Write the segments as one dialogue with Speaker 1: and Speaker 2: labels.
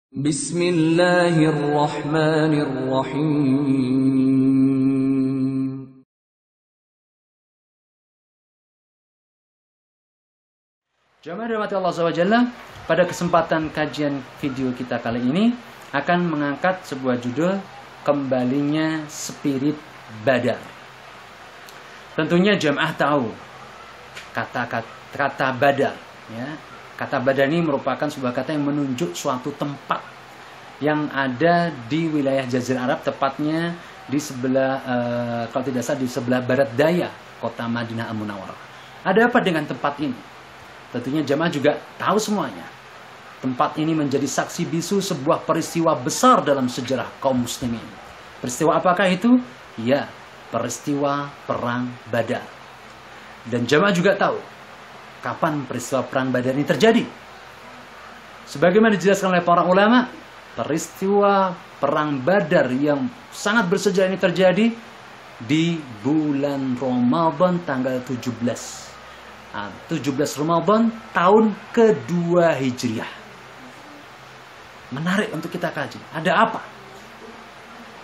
Speaker 1: Bismillahirrahmanirrahim.
Speaker 2: Jamaah dirahmati Allah SWT, pada kesempatan kajian video kita kali ini akan mengangkat sebuah judul Kembalinya Spirit Badar. Tentunya jamaah tahu kata Badar, ya. Kata Badar ini merupakan sebuah kata yang menunjuk suatu tempat yang ada di wilayah Jazirah Arab, tepatnya di sebelah, kalau tidak salah di sebelah barat daya kota Madinah Al-Munawwarah. Ada apa dengan tempat ini? Tentunya jamaah juga tahu semuanya. Tempat ini menjadi saksi bisu sebuah peristiwa besar dalam sejarah kaum muslimin. Peristiwa apakah itu? Ya, peristiwa Perang Badar. Dan jamaah juga tahu kapan peristiwa Perang Badar ini terjadi. Sebagaimana dijelaskan oleh para ulama, peristiwa Perang Badar yang sangat bersejarah ini terjadi di bulan Ramadan tanggal 17 Ramadan tahun kedua Hijriah. Menarik untuk kita kaji. Ada apa?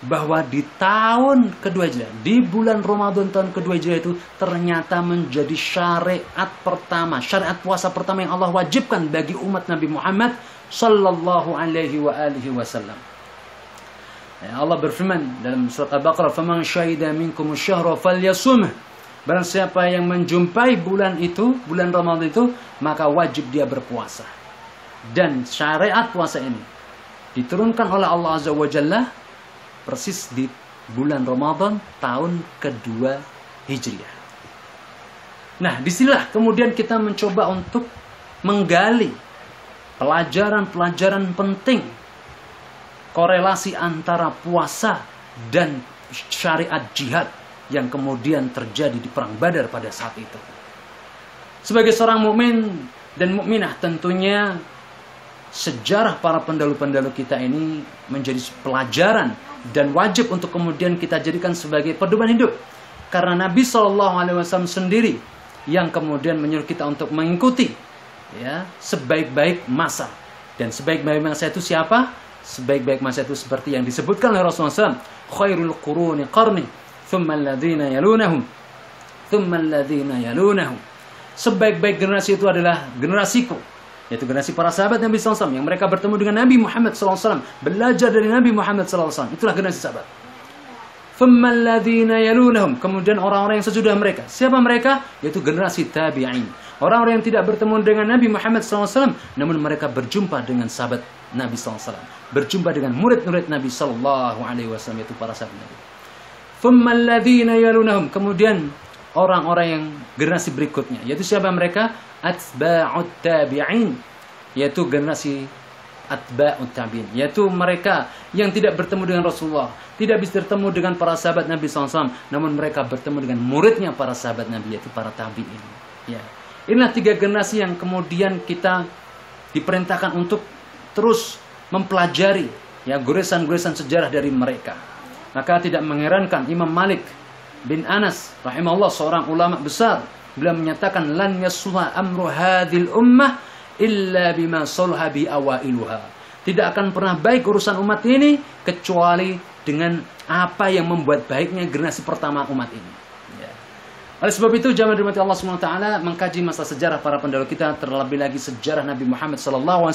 Speaker 2: Bahwa di tahun kedua Hijriah, di bulan Ramadan tahun kedua Hijriah itu ternyata menjadi syariat pertama, syariat puasa pertama yang Allah wajibkan bagi umat Nabi Muhammad sallallahu alaihi wa alihi wasallam. Ya, Allah berfirman dalam surat Al-Baqarah, "Faman syahida minkum asy-syahra falyasumh." Barang siapa yang menjumpai bulan itu, bulan Ramadan itu, maka wajib dia berpuasa. Dan syariat puasa ini diturunkan oleh Allah Azza wa Jalla persis di bulan Ramadan tahun kedua Hijriah. Nah, disinilah kemudian kita mencoba untuk menggali pelajaran-pelajaran penting korelasi antara puasa dan syariat jihad yang kemudian terjadi di Perang Badar pada saat itu. Sebagai seorang mukmin dan mukminah, tentunya sejarah para pendahulu-pendahulu kita ini menjadi pelajaran dan wajib untuk kemudian kita jadikan sebagai pedoman hidup. Karena Nabi SAW sendiri yang kemudian menyuruh kita untuk mengikuti, ya, sebaik-baik masa. Dan sebaik-baik masa itu siapa? Sebaik-baik masa itu seperti yang disebutkan oleh Rasulullah SAW, khairul quruni qarni, thumma alladhina yalunahum, thumma alladhina yalunahum. Sebaik-baik generasi itu adalah generasiku, yaitu generasi para sahabat Nabi SAW yang mereka bertemu dengan Nabi Muhammad SAW, belajar dari Nabi Muhammad SAW. Itulah generasi sahabat. Thumma alladhina yalunahum, kemudian orang-orang yang sesudah mereka. Siapa mereka? Yaitu generasi tabi'in. Orang-orang yang tidak bertemu dengan Nabi Muhammad SAW, namun mereka berjumpa dengan sahabat Nabi SAW, berjumpa dengan murid-murid Nabi SAW, yaitu para sahabat Nabi. Thumma alladhina yalunahum, kemudian orang-orang yang generasi berikutnya, yaitu siapa mereka? Atba'ut tabi'in, yaitu generasi atba'ut tabi'in, yaitu mereka yang tidak bertemu dengan Rasulullah, tidak bisa bertemu dengan para sahabat Nabi SAW, namun mereka bertemu dengan muridnya para sahabat Nabi, yaitu para tabi'in. Ya. Inilah tiga generasi yang kemudian kita diperintahkan untuk terus mempelajari, ya, goresan-goresan sejarah dari mereka. Maka tidak mengherankan Imam Malik bin Anas rahimahullah, seorang ulama besar, beliau menyatakan, lan yasluha amru hadhil ummah illa bima salha bi awailuha. Tidak akan pernah baik urusan umat ini kecuali dengan apa yang membuat baiknya generasi pertama umat ini. Ya. Oleh sebab itu, jamaah dirahmati Allah SWT, mengkaji masa sejarah para pendahulu kita, terlebih lagi sejarah Nabi Muhammad SAW,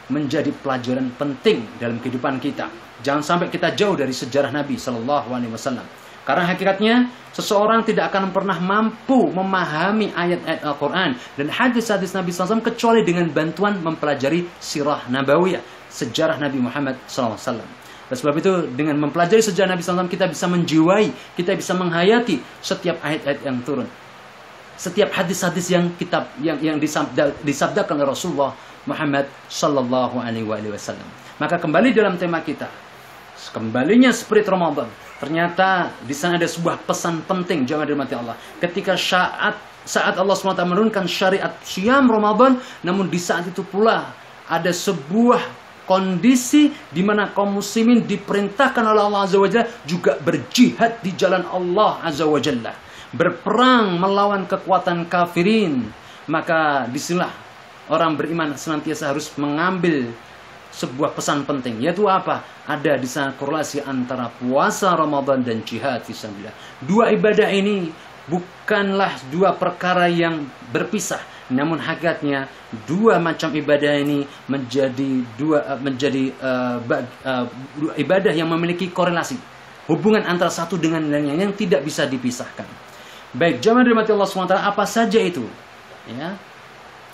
Speaker 2: menjadi pelajaran penting dalam kehidupan kita. Jangan sampai kita jauh dari sejarah Nabi SAW. Karena hakikatnya seseorang tidak akan pernah mampu memahami ayat-ayat Al-Quran dan hadis-hadis Nabi SAW kecuali dengan bantuan mempelajari sirah nabawiyah, sejarah Nabi Muhammad SAW. Oleh sebab itu, dengan mempelajari sejarah Nabi SAW, kita bisa menjiwai, kita bisa menghayati setiap ayat-ayat yang turun, setiap hadis-hadis yang disabdakan oleh Rasulullah Muhammad Sallallahu Alaihi Wasallam. Maka kembali dalam tema kita, kembalinya spirit Ramadan. Ternyata di sana ada sebuah pesan penting, jamaah dirahmati Allah. Ketika saat Allah SWT menurunkan syariat Syam Ramadan, namun di saat itu pula ada sebuah kondisi di mana kaum muslimin diperintahkan oleh Allah Azza wa Jalla juga berjihad di jalan Allah Azza wa Jalla, berperang melawan kekuatan kafirin. Maka disinilah orang beriman senantiasa harus mengambil sebuah pesan penting, yaitu apa? Ada di sana korelasi antara puasa Ramadan dan jihad fisabilillah. Dua ibadah ini bukanlah dua perkara yang berpisah, namun hakikatnya dua macam ibadah ini menjadi dua ibadah yang memiliki korelasi, hubungan antara satu dengan lainnya yang tidak bisa dipisahkan. Baik, jamaah dirahmati Allah SWT, apa saja itu? Ya,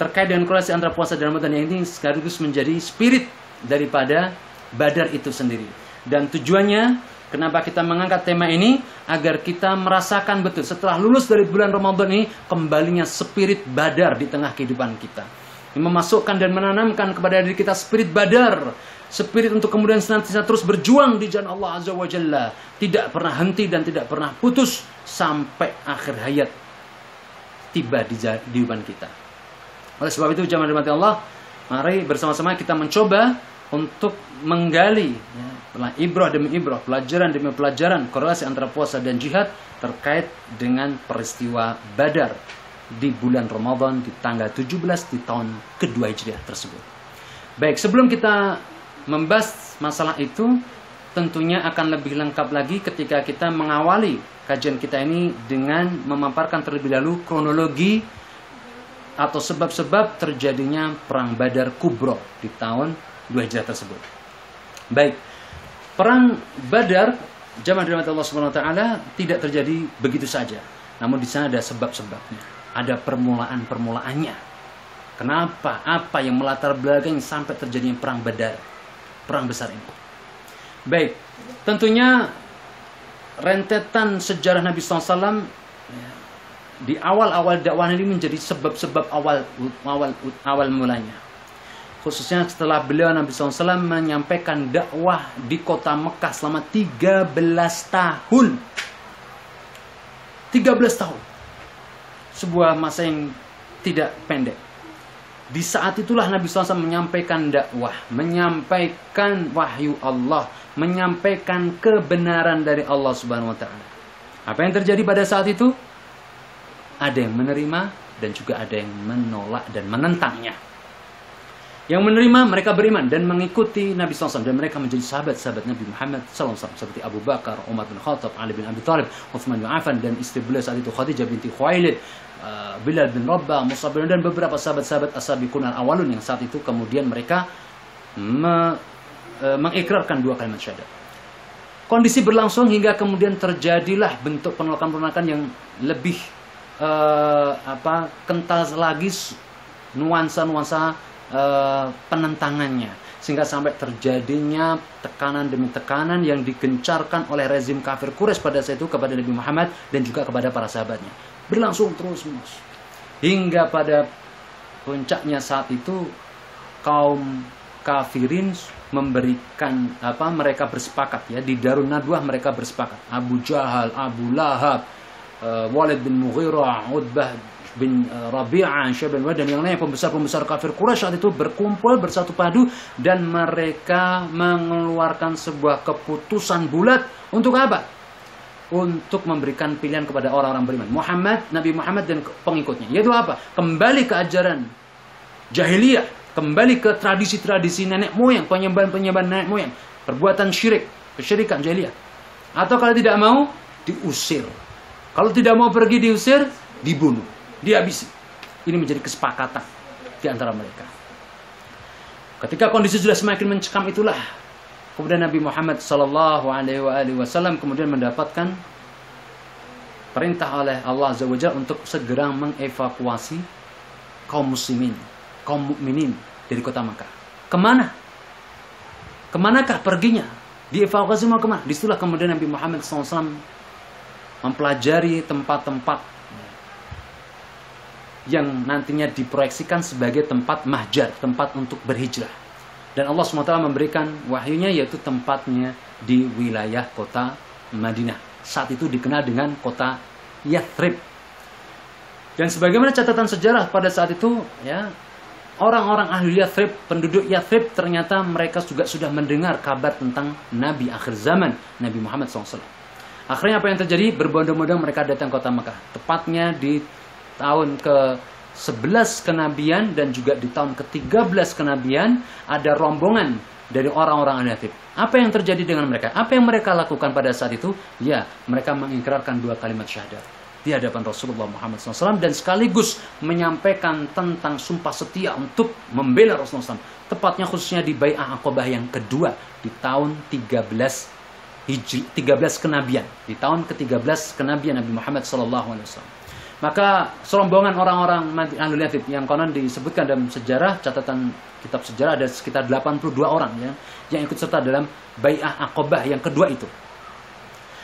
Speaker 2: terkait dengan korelasi antara puasa dan Ramadan yang ini sekaligus menjadi spirit daripada Badar itu sendiri. Dan tujuannya kenapa kita mengangkat tema ini, agar kita merasakan betul setelah lulus dari bulan Ramadan ini kembalinya spirit Badar di tengah kehidupan kita. Yang memasukkan dan menanamkan kepada diri kita spirit Badar, spirit untuk kemudian senantiasa terus berjuang di jalan Allah Azza wa Jalla, tidak pernah henti dan tidak pernah putus sampai akhir hayat tiba di kehidupan kita. Oleh sebab itu jamaah dirahmati Allah, mari bersama-sama kita mencoba untuk menggali ibrah demi ibrah, pelajaran demi pelajaran, korelasi antara puasa dan jihad terkait dengan peristiwa Badar di bulan Ramadan di tanggal 17 di tahun kedua Hijriah tersebut. Baik, sebelum kita membahas masalah itu, tentunya akan lebih lengkap lagi ketika kita mengawali kajian kita ini dengan memaparkan terlebih dahulu kronologi atau sebab-sebab terjadinya Perang Badar Kubro di tahun 2 Hijriah tersebut. Baik, Perang Badar, jamaah dirahmati Allah Subhanahu wa taala, tidak terjadi begitu saja. Namun di sana ada sebab-sebabnya, ada permulaan-permulaannya. Kenapa? Apa yang melatar belakangi sampai terjadinya Perang Badar, perang besar ini? Baik, tentunya rentetan sejarah Nabi SAW di awal-awal dakwah ini menjadi sebab-sebab awal mulanya. Khususnya setelah beliau Nabi SAW menyampaikan dakwah di kota Mekah selama 13 tahun. 13 tahun. Sebuah masa yang tidak pendek. Di saat itulah Nabi SAW menyampaikan dakwah, menyampaikan wahyu Allah, menyampaikan kebenaran dari Allah Subhanahu wa taala. Apa yang terjadi pada saat itu? Ada yang menerima dan juga ada yang menolak dan menentangnya. Yang menerima, mereka beriman dan mengikuti Nabi SAW, dan mereka menjadi sahabat-sahabat Nabi Muhammad SAW seperti Abu Bakar, Umar bin Khattab, Ali bin Abi Thalib, Uthman bin Affan, dan istri beliau saat itu Khadijah binti Khuwailid, Bilal bin Rabah, Mus'ab bin, dan beberapa sahabat-sahabat as-sabiqun al-awwalun yang saat itu kemudian mereka mengikrarkan dua kalimat syahadat. Kondisi berlangsung hingga kemudian terjadilah bentuk penolakan-penolakan yang lebih kental lagi, nuansa-nuansa penentangannya, sehingga sampai terjadinya tekanan demi tekanan yang digencarkan oleh rezim kafir Quraisy pada saat itu kepada Nabi Muhammad dan juga kepada para sahabatnya. Berlangsung terus-menerus hingga pada puncaknya saat itu kaum kafirin memberikan mereka bersepakat ya, di Darun Nadwah mereka bersepakat. Abu Jahal, Abu Lahab, Walid bin Mughirah, Utbah bin Rabi'ah, Syai'bah bin Walid, dan yang lain pembesar-pembesar kafir Quraisy saat itu berkumpul bersatu padu dan mereka mengeluarkan sebuah keputusan bulat untuk apa? Untuk memberikan pilihan kepada orang-orang beriman, Nabi Muhammad dan pengikutnya, yaitu apa? Kembali ke ajaran jahiliyah, kembali ke tradisi-tradisi nenek moyang, penyembahan-penyembahan nenek moyang, perbuatan syirik, kesyirikan jahiliyah. Atau kalau tidak mau, diusir. Kalau tidak mau pergi, diusir, dibunuh, dihabisi. Ini menjadi kesepakatan di antara mereka. Ketika kondisi sudah semakin mencekam itulah, kemudian Nabi Muhammad SAW kemudian mendapatkan perintah oleh Allah Azza wa Jalla untuk segera mengevakuasi kaum muslimin, kaum mukminin dari kota Makkah. Kemana? Kemanakah perginya? Dievakuasi mau kemana? Disitulah kemudian Nabi Muhammad SAW mempelajari tempat-tempat yang nantinya diproyeksikan sebagai tempat mahjar, tempat untuk berhijrah. Dan Allah SWT memberikan wahyunya, yaitu tempatnya di wilayah kota Madinah. Saat itu dikenal dengan kota Yathrib. Dan sebagaimana catatan sejarah pada saat itu, ya, orang-orang ahli Yathrib, penduduk Yathrib, ternyata mereka juga sudah mendengar kabar tentang Nabi akhir zaman, Nabi Muhammad SAW. Akhirnya apa yang terjadi? Berbondong-bondong mereka datang ke kota Mekah. Tepatnya di tahun 11 kenabian dan juga di tahun ke-13 kenabian ada rombongan dari orang-orang Al-Yathrib. Apa yang terjadi dengan mereka? Apa yang mereka lakukan pada saat itu? Ya, mereka mengikrarkan 2 kalimat syahadat di hadapan Rasulullah Muhammad SAW dan sekaligus menyampaikan tentang sumpah setia untuk membela Rasulullah SAW. Tepatnya khususnya di Bai'ah Aqabah yang kedua di tahun 13 kenabian, di tahun ke-13 kenabian Nabi Muhammad SAW. Maka serombongan orang-orang Ahlul Yathrib yang konon disebutkan dalam sejarah, catatan kitab sejarah, ada sekitar 82 orang ya, yang ikut serta dalam Bai'ah Aqabah yang kedua itu.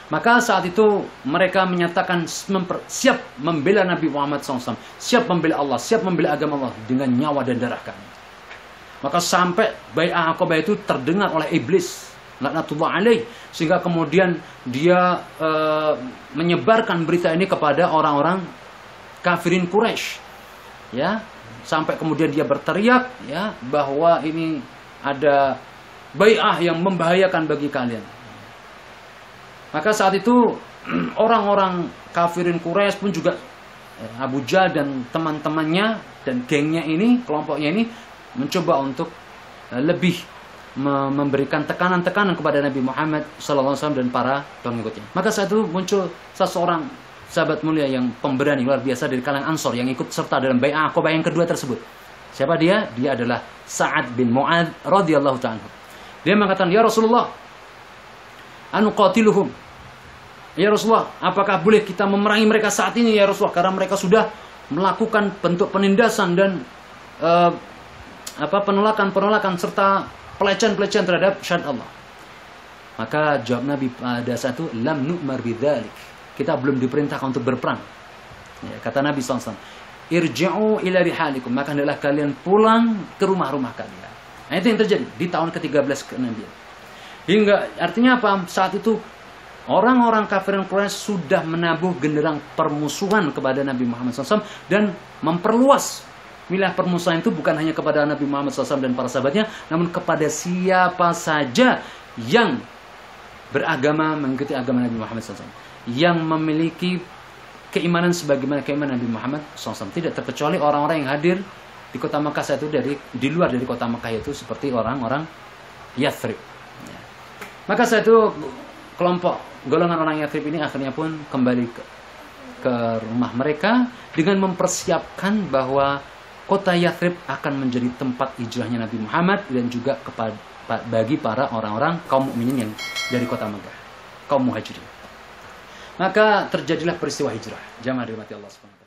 Speaker 2: Maka saat itu mereka menyatakan siap membela Nabi Muhammad SAW, siap membela Allah, siap membela agama Allah dengan nyawa dan darah kami. Maka sampai Bai'ah Aqabah itu terdengar oleh iblis, laknatullah alaih, sehingga kemudian dia menyebarkan berita ini kepada orang-orang kafirin Quraisy, ya, sampai kemudian dia berteriak, ya, bahwa ini ada bai'ah yang membahayakan bagi kalian. Maka saat itu orang-orang kafirin Quraisy pun juga Abu Jahal dan teman-temannya dan gengnya ini, kelompoknya ini mencoba untuk lebih memberikan tekanan-tekanan kepada Nabi Muhammad SAW dan para pengikutnya. Maka saat itu muncul seseorang sahabat mulia yang pemberani luar biasa dari kalangan Ansor yang ikut serta dalam Bai'ah Aqabah yang kedua tersebut. Siapa dia? Dia adalah Sa'ad bin Mu'adz radhiyallahu ta'ala. Dia mengatakan, "Ya Rasulullah, anuqatiluhum." Ya Rasulullah, apakah boleh kita memerangi mereka saat ini ya Rasulullah, karena mereka sudah melakukan bentuk penindasan dan penolakan serta pelecehan-pelecehan terhadap syariat Allah. Maka jawab Nabi pada saat itu, "Lam nu'mar bidzalik." Kita belum diperintahkan untuk berperang. Ya, kata Nabi SAW, "Irji'u ila rihalikum." Maka hendaklah kalian pulang ke rumah-rumah kalian. Nah, itu yang terjadi di tahun ke-13 kenabian. Hingga artinya apa? Saat itu orang-orang kafirin Quraisy sudah menabuh genderang permusuhan kepada Nabi Muhammad SAW dan memperluas wilayah permusuhan itu bukan hanya kepada Nabi Muhammad SAW dan para sahabatnya, namun kepada siapa saja yang beragama mengikuti agama Nabi Muhammad SAW, yang memiliki keimanan sebagaimana keimanan Nabi Muhammad SAW. Tidak terkecuali orang-orang yang hadir di kota Makkah saat itu di luar dari kota Makkah itu, seperti orang-orang Yathrib. Ya. Maka saat itu kelompok golongan orang Yathrib ini akhirnya pun kembali ke rumah mereka dengan mempersiapkan bahwa kota Yathrib akan menjadi tempat hijrahnya Nabi Muhammad dan juga bagi para orang-orang kaum mukminin yang dari kota Makkah, kaum muhajirin. Maka terjadilah peristiwa hijrah. Jamaah dirahmati Allah SWT.